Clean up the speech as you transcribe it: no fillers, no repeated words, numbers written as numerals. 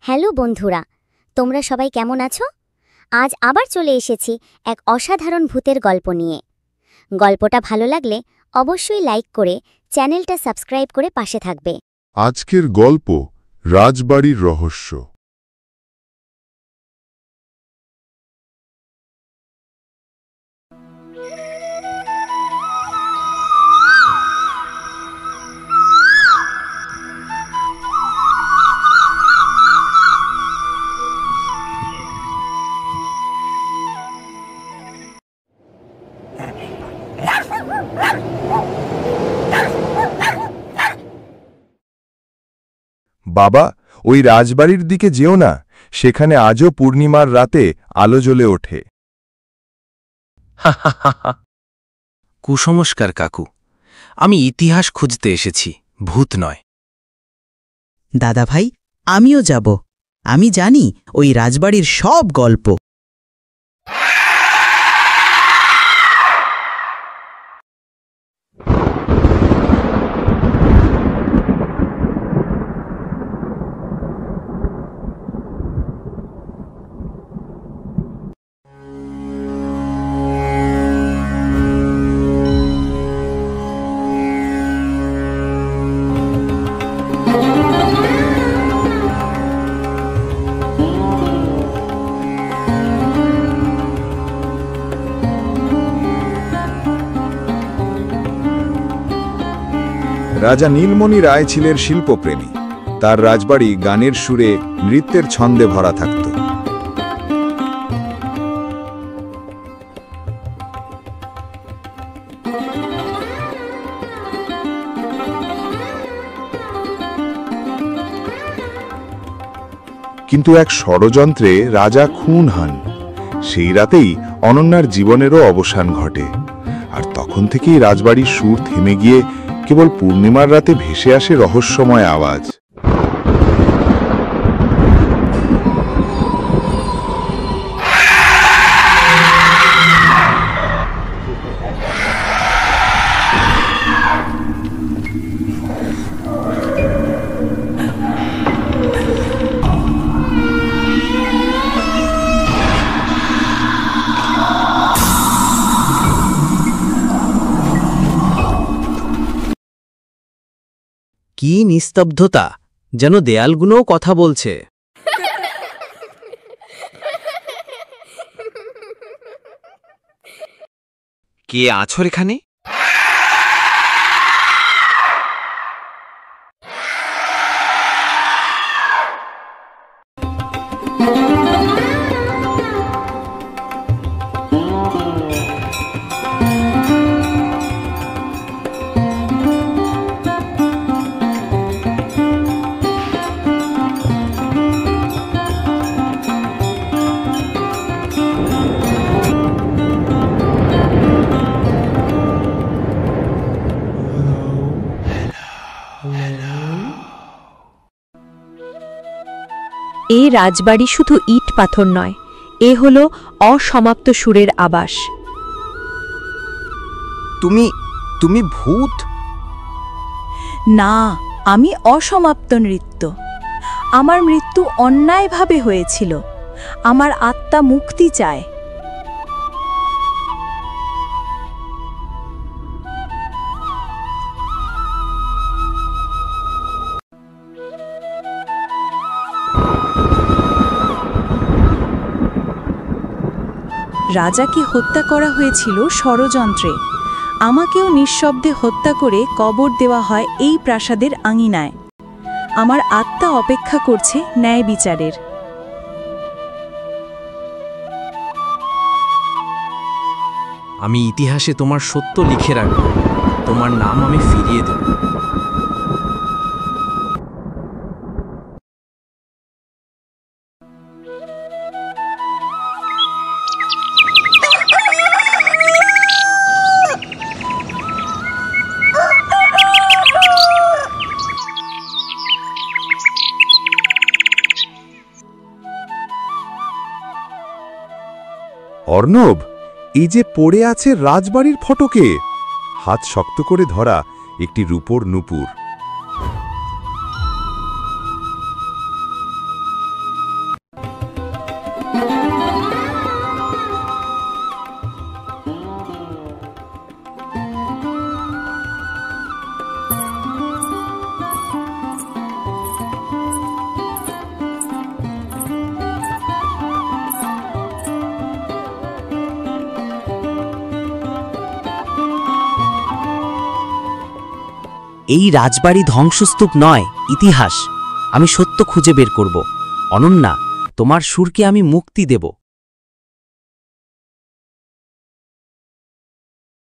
Hello বন্ধুরা, তোমরা সবাই কেমন আছো? আজ আবার চলে এসেছি এক অসাধারণ ভূতের গল্প নিয়ে। গল্পটা ভালো লাগলে অবশ্যই লাইক করে চ্যানেলটা সাবস্ক্রাইব করে পাশে থাকবে। আজকের গল্প রাজবাড়ির রহস্য। বাবা, ওই রাজবাড়ির দিকে যেও না, সেখানে আজও পূর্ণিমার রাতে আলো জ্বলে ওঠে। কুসংস্কার কাকু, আমি ইতিহাস খুঁজতে এসেছি, ভূত নয়। দাদা ভাই, আমিও যাব। আমি জানি ওই রাজবাড়ির সব গল্প। রাজা নীলমণি রায় ছিলেন শিল্পপ্রেমী। তার রাজবাড়ি গানের সুরে, নৃত্যের ছন্দে ভরা থাকত। কিন্তু এক ষড়যন্ত্রে রাজা খুন হন। সেই রাতেই অনন্যার জীবনেরও অবসান ঘটে। আর তখন থেকেই রাজবাড়ির সুর থেমে গিয়ে কেবল পূর্ণিমার রাতে ভেসে আসে রহস্যময় আওয়াজ। কি নিস্তব্ধতা, যেন দেয়ালগুলোও কথা বলছে। কে আছো এখানে? এই রাজবাড়ি শুধু ইট পাথর নয়, এ হল অসমাপ্ত সুরের আবাস। তুমি ভূত? না, আমি অসমাপ্ত নৃত্য। আমার মৃত্যু অন্যায়ভাবে হয়েছিল। আমার আত্মা মুক্তি চায়। রাজাকে হত্যা করা হয়েছিল ষড়যন্ত্রে। আমাকেও নিঃশব্দে হত্যা করে কবর দেওয়া হয় এই প্রাসাদের আঙিনায়। আমার আত্মা অপেক্ষা করছে ন্যায় বিচারের। আমি ইতিহাসে তোমার সত্য লিখে রাখব। তোমার নাম আমি ফিরিয়ে দেব। অর্ণব, এই যে পড়ে আছে রাজবাড়ির ফটকে, হাত শক্ত করে ধরা একটি রূপোর নূপুর। এই রাজবাড়ি ধ্বংসস্তূপ নয়, ইতিহাস। আমি সত্য খুঁজে বের করব। অনন্যা, তোমার সুরকে আমি মুক্তি দেব।